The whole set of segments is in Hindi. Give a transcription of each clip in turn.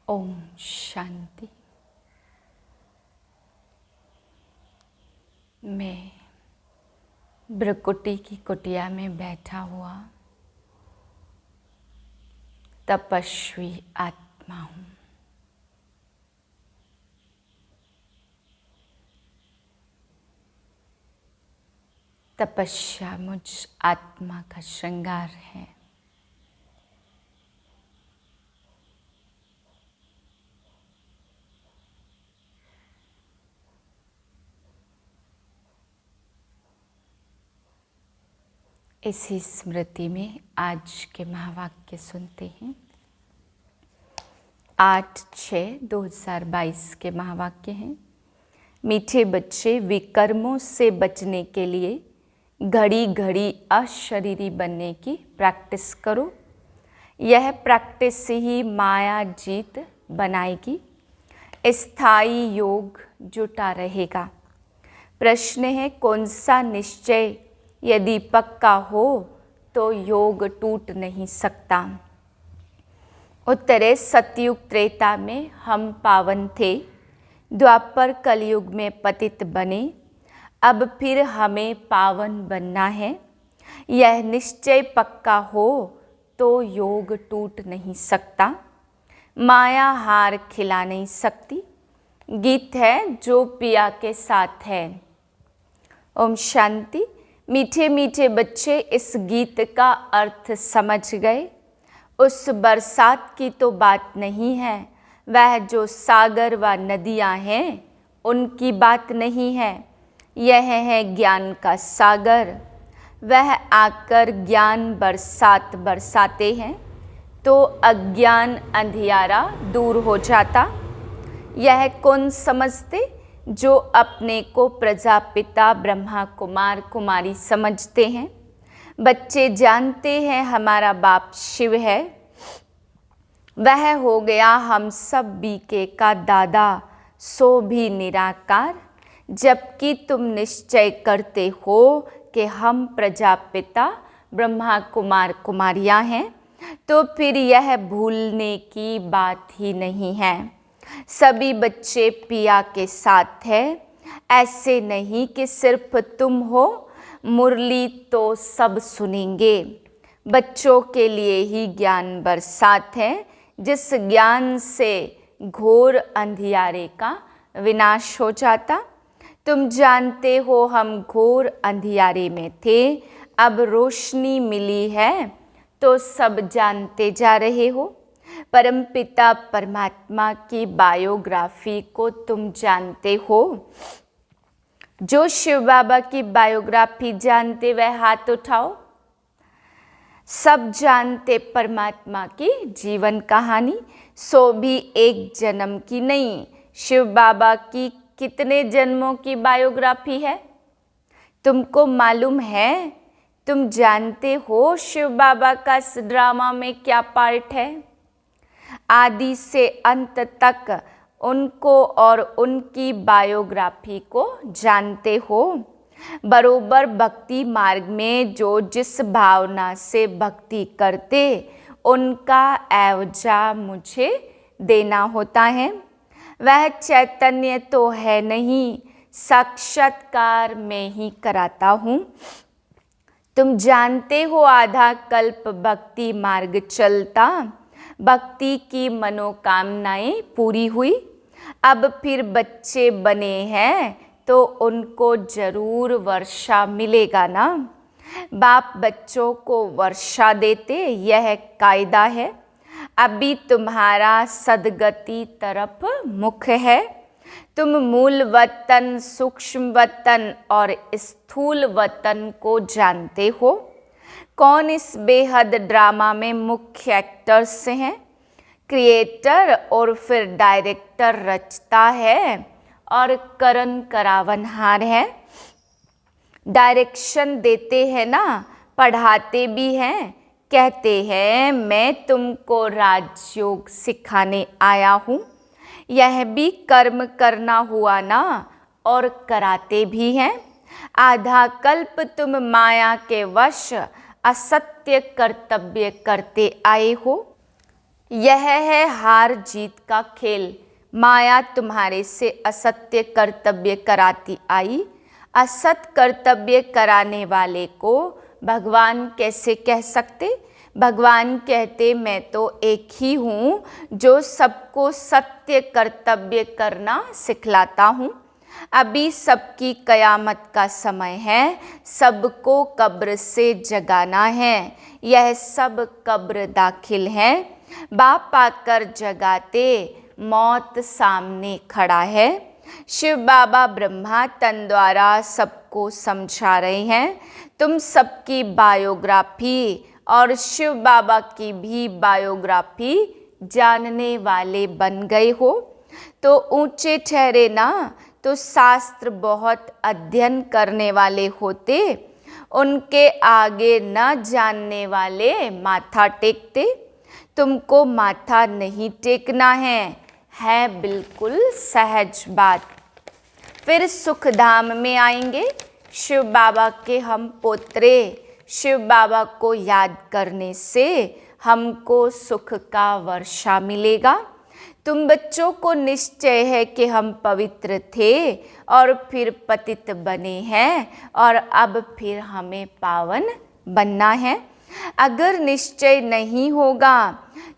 ओम शांति। मैं भ्रकुटी की कुटिया में बैठा हुआ तपस्वी आत्मा हूँ। तपस्या मुझ आत्मा का श्रृंगार है। इसी स्मृति में आज के महावाक्य सुनते हैं। 8/6/2022 के महावाक्य हैं। मीठे बच्चे, विकर्मों से बचने के लिए घड़ी घड़ी अशरीरी बनने की प्रैक्टिस करो। यह प्रैक्टिस ही माया जीत बनाएगी। स्थायी योग जुटा रहेगा। प्रश्न है, कौन सा निश्चय यदि पक्का हो तो योग टूट नहीं सकता? उत्तर है, सतयुग त्रेता में हम पावन थे, द्वापर कलयुग में पतित बने, अब फिर हमें पावन बनना है। यह निश्चय पक्का हो तो योग टूट नहीं सकता। माया हार खिला नहीं सकती। गीत है जो पिया के साथ है। ओम शांति। मीठे मीठे बच्चे इस गीत का अर्थ समझ गए। उस बरसात की तो बात नहीं है, वह जो सागर व नदियाँ हैं उनकी बात नहीं है। यह है ज्ञान का सागर। वह आकर ज्ञान बरसात बरसाते हैं तो अज्ञान अंधियारा दूर हो जाता। यह कौन समझते? जो अपने को प्रजापिता ब्रह्मा कुमार कुमारी समझते हैं। बच्चे जानते हैं हमारा बाप शिव है, वह हो गया हम सब बीके का दादा, सो भी निराकार। जबकि तुम निश्चय करते हो कि हम प्रजापिता ब्रह्मा कुमार कुमारियाँ हैं, तो फिर यह भूलने की बात ही नहीं है। सभी बच्चे पिया के साथ है। ऐसे नहीं कि सिर्फ तुम हो, मुरली तो सब सुनेंगे। बच्चों के लिए ही ज्ञान बरसात है, जिस ज्ञान से घोर अंधियारे का विनाश हो जाता। तुम जानते हो हम घोर अंधियारे में थे, अब रोशनी मिली है तो सब जानते जा रहे हो। परमपिता परमात्मा की बायोग्राफी को तुम जानते हो। जो शिव बाबा की बायोग्राफी जानते वह हाथ उठाओ। सब जानते परमात्मा की जीवन कहानी, सो भी एक जन्म की नहीं। शिव बाबा की कितने जन्मों की बायोग्राफी है तुमको मालूम है? तुम जानते हो शिव बाबा का इस ड्रामा में क्या पार्ट है? आदि से अंत तक उनको और उनकी बायोग्राफी को जानते हो। बरोबर भक्ति मार्ग में जो जिस भावना से भक्ति करते उनका एवजा मुझे देना होता है। वह चैतन्य तो है नहीं, साक्षात्कार में ही कराता हूँ। तुम जानते हो आधा कल्प भक्ति मार्ग चलता, भक्ति की मनोकामनाएं पूरी हुई। अब फिर बच्चे बने हैं तो उनको जरूर वर्षा मिलेगा ना। बाप बच्चों को वर्षा देते, यह कायदा है। अभी तुम्हारा सदगति तरफ मुख है। तुम मूल वतन, सूक्ष्म वतन और स्थूल वतन को जानते हो। कौन इस बेहद ड्रामा में मुख्य एक्टर्स हैं? क्रिएटर और फिर डायरेक्टर रचता है और करण करावनहार है। डायरेक्शन देते हैं ना, पढ़ाते भी हैं। कहते हैं मैं तुमको राजयोग सिखाने आया हूँ। यह भी कर्म करना हुआ ना, और कराते भी हैं। आधा कल्प तुम माया के वश असत्य कर्तव्य करते आए हो। यह है हार जीत का खेल। माया तुम्हारे से असत्य कर्तव्य कराती आई। असत कर्तव्य कराने वाले को भगवान कैसे कह सकते? भगवान कहते मैं तो एक ही हूँ जो सबको सत्य कर्तव्य करना सिखलाता हूँ। अभी सबकी कयामत का समय है, सबको कब्र से जगाना है। यह सब कब्र दाखिल है, बाप आकर जगाते, मौत सामने खड़ा है। शिव बाबा ब्रह्मा तन द्वारा सबको समझा रहे हैं। तुम सबकी बायोग्राफी और शिव बाबा की भी बायोग्राफी जानने वाले बन गए हो तो ऊंचे ठहरे ना। तो शास्त्र बहुत अध्ययन करने वाले होते, उनके आगे न जानने वाले माथा टेकते। तुमको माथा नहीं टेकना है बिल्कुल सहज बात। फिर सुखधाम में आएंगे। शिव बाबा के हम पोत्रे, शिव बाबा को याद करने से हमको सुख का वर्षा मिलेगा। तुम बच्चों को निश्चय है कि हम पवित्र थे और फिर पतित बने हैं और अब फिर हमें पावन बनना है। अगर निश्चय नहीं होगा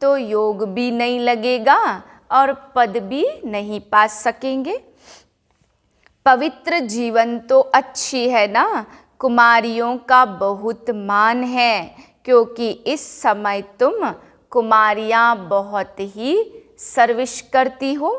तो योग भी नहीं लगेगा और पद भी नहीं पा सकेंगे। पवित्र जीवन तो अच्छी है ना। कुमारियों का बहुत मान है क्योंकि इस समय तुम कुमारियाँ बहुत ही सर्विस करती हो।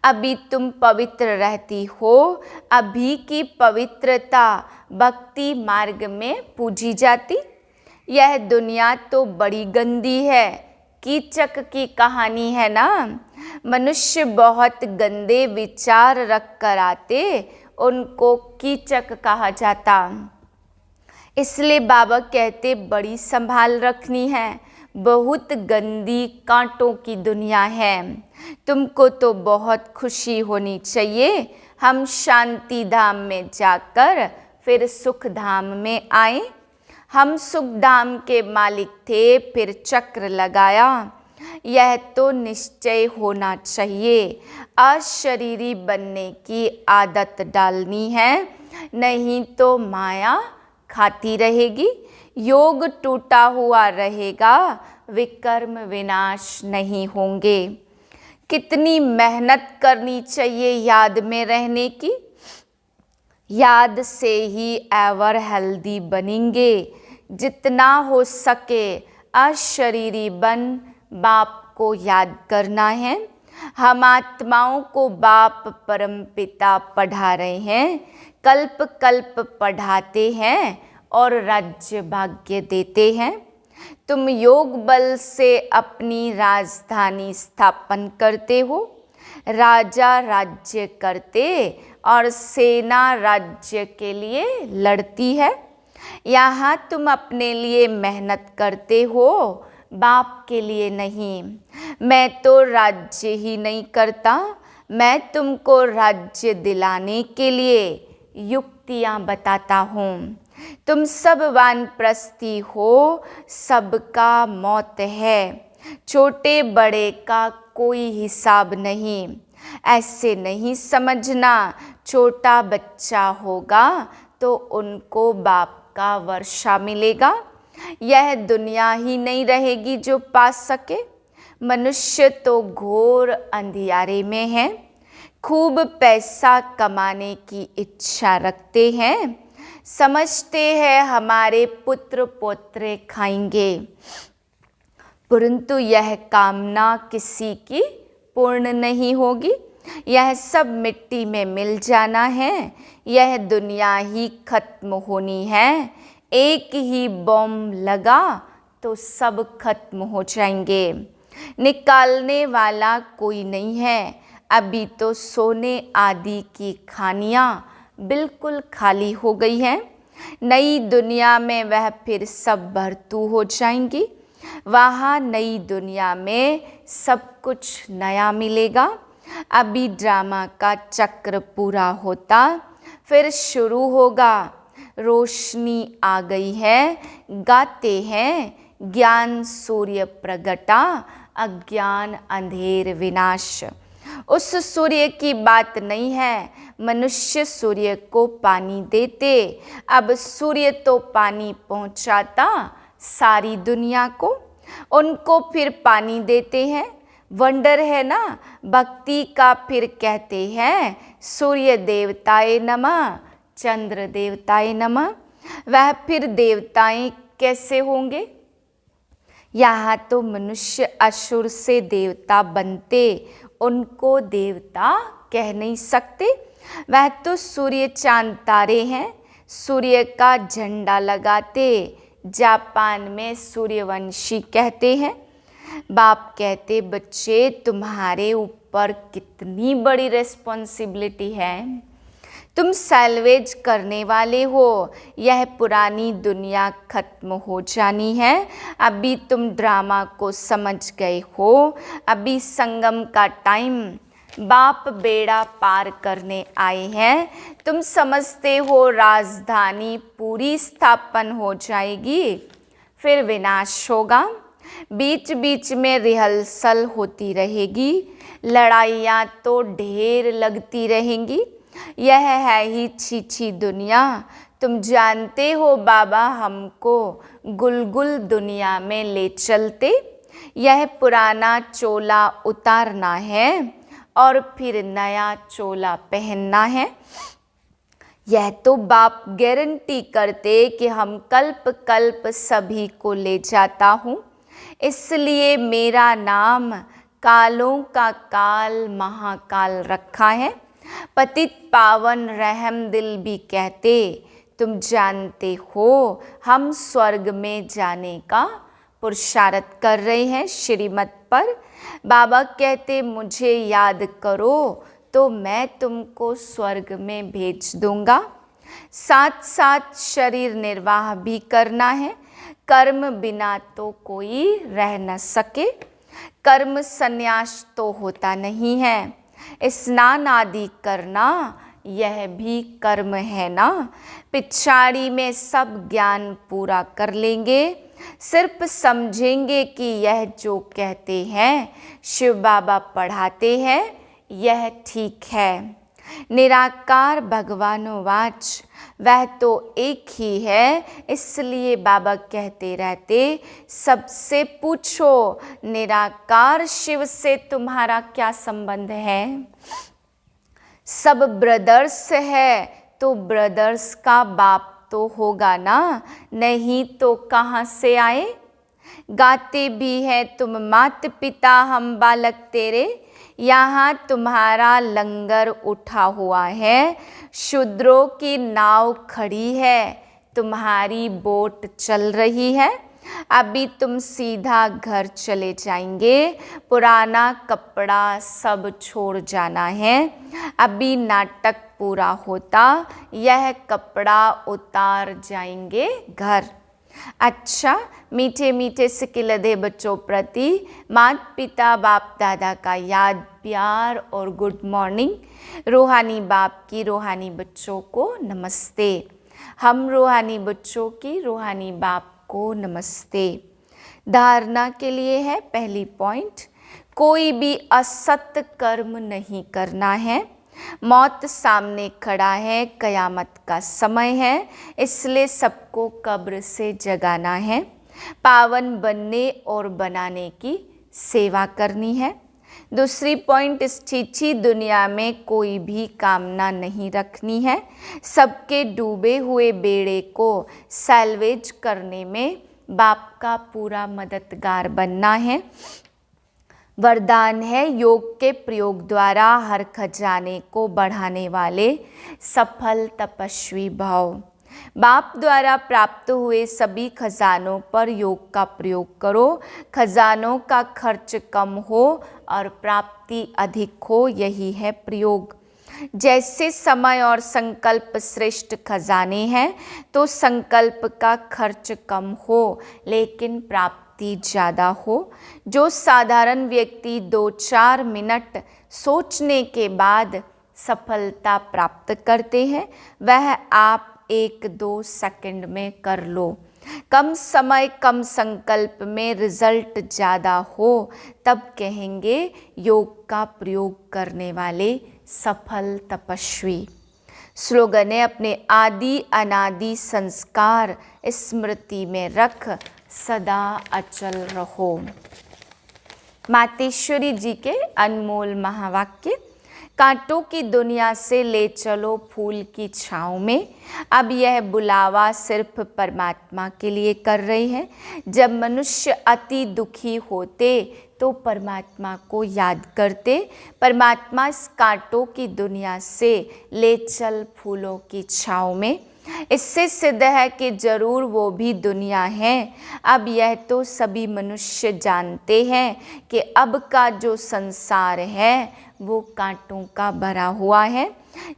अभी तुम पवित्र रहती हो। अभी की पवित्रता भक्ति मार्ग में पूजी जाती। यह दुनिया तो बड़ी गंदी है, कीचक की कहानी है ना। मनुष्य बहुत गंदे विचार रख कर आते, उनको कीचक कहा जाता। इसलिए बाबा कहते बड़ी संभाल रखनी है। बहुत गंदी कांटों की दुनिया है। तुमको तो बहुत खुशी होनी चाहिए। हम शांति धाम में जाकर फिर सुख धाम में आए। हम सुख धाम के मालिक थे, फिर चक्र लगाया। यह तो निश्चय होना चाहिए। अशरीरी बनने की आदत डालनी है, नहीं तो माया खाती रहेगी। योग टूटा हुआ रहेगा, विकर्म विनाश नहीं होंगे। कितनी मेहनत करनी चाहिए याद में रहने की। याद से ही एवर हेल्दी बनेंगे। जितना हो सके अशरीरी बन बाप को याद करना है। हम आत्माओं को बाप परमपिता पढ़ा रहे हैं, कल्प कल्प पढ़ाते हैं और राज्य भाग्य देते हैं। तुम योग बल से अपनी राजधानी स्थापन करते हो। राजा राज्य करते और सेना राज्य के लिए लड़ती है। यहाँ तुम अपने लिए मेहनत करते हो, बाप के लिए नहीं। मैं तो राज्य ही नहीं करता, मैं तुमको राज्य दिलाने के लिए युक्तियाँ बताता हूँ। तुम सब वानप्रस्थी हो, सबका मौत है। छोटे बड़े का कोई हिसाब नहीं। ऐसे नहीं समझना छोटा बच्चा होगा तो उनको बाप का वर्षा मिलेगा। यह दुनिया ही नहीं रहेगी जो पा सके। मनुष्य तो घोर अंधियारे में है। खूब पैसा कमाने की इच्छा रखते हैं, समझते हैं हमारे पुत्र पोत्रे खाएंगे, परंतु यह कामना किसी की पूर्ण नहीं होगी। यह सब मिट्टी में मिल जाना है। यह दुनिया ही खत्म होनी है। एक ही बम लगा तो सब खत्म हो जाएंगे। निकालने वाला कोई नहीं है। अभी तो सोने आदि की खानियाँ बिल्कुल खाली हो गई हैं। नई दुनिया में वह फिर सब भरतू हो जाएंगी। वहाँ नई दुनिया में सब कुछ नया मिलेगा। अभी ड्रामा का चक्र पूरा होता, फिर शुरू होगा। रोशनी आ गई है, गाते हैं, ज्ञान सूर्य प्रगटा, अज्ञान अंधेर विनाश। उस सूर्य की बात नहीं है, मनुष्य सूर्य को पानी देते। अब सूर्य तो पानी पहुंचाता सारी दुनिया को, उनको फिर पानी देते हैं। वंडर है ना भक्ति का। फिर कहते हैं सूर्य देवताए नमः, चंद्र देवताए नमः। वह फिर देवताएं कैसे होंगे? यहाँ तो मनुष्य असुर से देवता बनते, उनको देवता कह नहीं सकते। वह तो सूर्य चांद तारे हैं, सूर्य का झंडा लगाते। जापान में सूर्यवंशी कहते हैं। बाप कहते बच्चे तुम्हारे ऊपर कितनी बड़ी रिस्पॉन्सिबिलिटी है, तुम सैल्वेज करने वाले हो। यह पुरानी दुनिया खत्म हो जानी है। अभी तुम ड्रामा को समझ गए हो। अभी संगम का टाइम, बाप बेड़ा पार करने आए हैं। तुम समझते हो राजधानी पूरी स्थापन हो जाएगी, फिर विनाश होगा। बीच बीच में रिहर्सल होती रहेगी, लड़ाइयाँ तो ढेर लगती रहेंगी। यह है ही छीछी दुनिया। तुम जानते हो बाबा हमको गुलगुल दुनिया में ले चलते। यह पुराना चोला उतारना है और फिर नया चोला पहनना है। यह तो बाप गारंटी करते कि हम कल्प कल्प सभी को ले जाता हूँ। इसलिए मेरा नाम कालों का काल महाकाल रखा है। पतित पावन रहम दिल भी कहते। तुम जानते हो हम स्वर्ग में जाने का पुरुषार्थ कर रहे हैं श्रीमत पर। बाबा कहते मुझे याद करो तो मैं तुमको स्वर्ग में भेज दूंगा। साथ साथ शरीर निर्वाह भी करना है। कर्म बिना तो कोई रह न सके। कर्म संन्यास तो होता नहीं है। स्नान आदि करना यह भी कर्म है ना। पिछाड़ी में सब ज्ञान पूरा कर लेंगे। सिर्फ समझेंगे कि यह जो कहते हैं शिव बाबा पढ़ाते हैं यह ठीक है। निराकार भगवानोवाच, वह तो एक ही है। इसलिए बाबा कहते रहते सबसे पूछो निराकार शिव से तुम्हारा क्या संबंध है। सब ब्रदर्स है तो ब्रदर्स का बाप तो होगा ना, नहीं तो कहाँ से आए। गाते भी है तुम मात पिता हम बालक तेरे। यहाँ तुम्हारा लंगर उठा हुआ है, शूद्रों की नाव खड़ी है, तुम्हारी बोट चल रही है। अभी तुम सीधा घर चले जाएंगे, पुराना कपड़ा सब छोड़ जाना है। अभी नाटक पूरा होता, यह कपड़ा उतार जाएंगे घर। अच्छा, मीठे मीठे सिकिलधे बच्चों प्रति माता पिता बाप दादा का याद प्यार और गुड मॉर्निंग। रूहानी बाप की रूहानी बच्चों को नमस्ते। हम रूहानी बच्चों की रूहानी बाप को नमस्ते। धारणा के लिए है पहली पॉइंट, कोई भी असत्य कर्म नहीं करना है। मौत सामने खड़ा है, कयामत का समय है, इसलिए सबको कब्र से जगाना है। पावन बनने और बनाने की सेवा करनी है। दूसरी पॉइंट, इस छीछी दुनिया में कोई भी कामना नहीं रखनी है। सबके डूबे हुए बेड़े को सैल्वेज करने में बाप का पूरा मददगार बनना है। वरदान है योग के प्रयोग द्वारा हर खजाने को बढ़ाने वाले सफल तपस्वी भाव। बाप द्वारा प्राप्त हुए सभी खजानों पर योग का प्रयोग करो। खजानों का खर्च कम हो और प्राप्ति अधिक हो, यही है प्रयोग। जैसे समय और संकल्प श्रेष्ठ खजाने हैं, तो संकल्प का खर्च कम हो लेकिन प्राप्ति ज़्यादा हो। जो साधारण व्यक्ति 2-4 मिनट सोचने के बाद सफलता प्राप्त करते हैं, वह आप 1-2 सेकंड में कर लो। कम समय कम संकल्प में रिजल्ट ज़्यादा हो तब कहेंगे योग का प्रयोग करने वाले सफल तपस्वी। स्लोगन है, अपने आदि अनादि संस्कार स्मृति में रख सदा अचल रहो। मातेश्वरी जी के अनमोल महावाक्य। कांटों की दुनिया से ले चलो फूल की छाँव में। अब यह बुलावा सिर्फ परमात्मा के लिए कर रहे हैं। जब मनुष्य अति दुखी होते तो परमात्मा को याद करते। परमात्मा इस कांटों की दुनिया से ले चल फूलों की छाँव में। इससे सिद्ध है कि जरूर वो भी दुनिया है। अब यह तो सभी मनुष्य जानते हैं कि अब का जो संसार है वो कांटों का भरा हुआ है,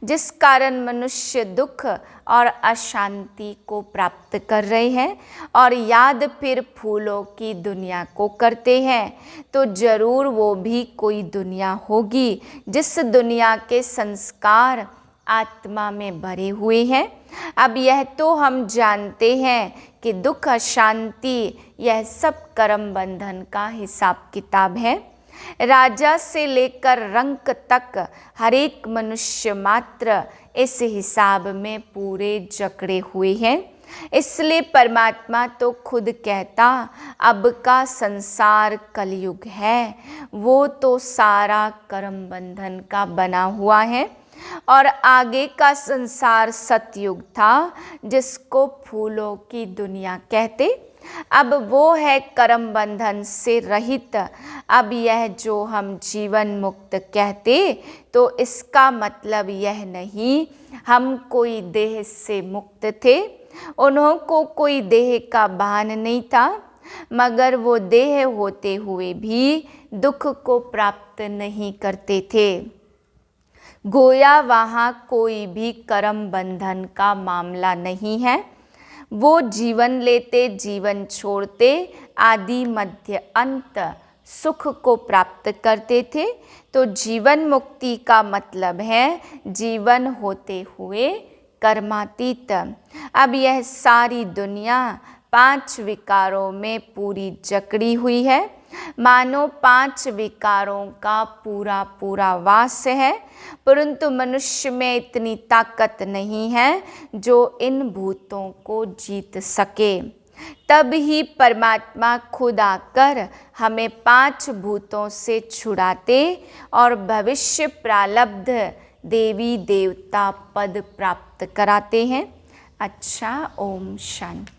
जिस कारण मनुष्य दुख और अशांति को प्राप्त कर रहे हैं और याद फिर फूलों की दुनिया को करते हैं। तो जरूर वो भी कोई दुनिया होगी जिस दुनिया के संस्कार आत्मा में भरे हुए हैं। अब यह तो हम जानते हैं कि दुख अशांति यह सब कर्म बंधन का हिसाब किताब है। राजा से लेकर रंक तक हर एक मनुष्य मात्र इस हिसाब में पूरे जकड़े हुए हैं। इसलिए परमात्मा तो खुद कहता, अब का संसार कलयुग है, वो तो सारा कर्म बंधन का बना हुआ है और आगे का संसार सतयुग था जिसको फूलों की दुनिया कहते। अब वो है कर्म बंधन से रहित। अब यह जो हम जीवन मुक्त कहते तो इसका मतलब यह नहीं हम कोई देह से मुक्त थे। उन्हों को कोई देह का भान नहीं था, मगर वो देह होते हुए भी दुख को प्राप्त नहीं करते थे। गोया वहाँ कोई भी कर्म बंधन का मामला नहीं है। वो जीवन लेते, जीवन छोड़ते, आदि मध्य अंत सुख को प्राप्त करते थे। तो जीवन मुक्ति का मतलब है जीवन होते हुए कर्मातीत। अब यह सारी दुनिया 5 विकारों में पूरी जकड़ी हुई है, मानो 5 विकारों का पूरा पूरा वास है, परंतु मनुष्य में इतनी ताकत नहीं है जो इन भूतों को जीत सके। तब ही परमात्मा खुद आकर हमें 5 भूतों से छुड़ाते और भविष्य प्रारब्ध देवी देवता पद प्राप्त कराते हैं। अच्छा, ओम शांति।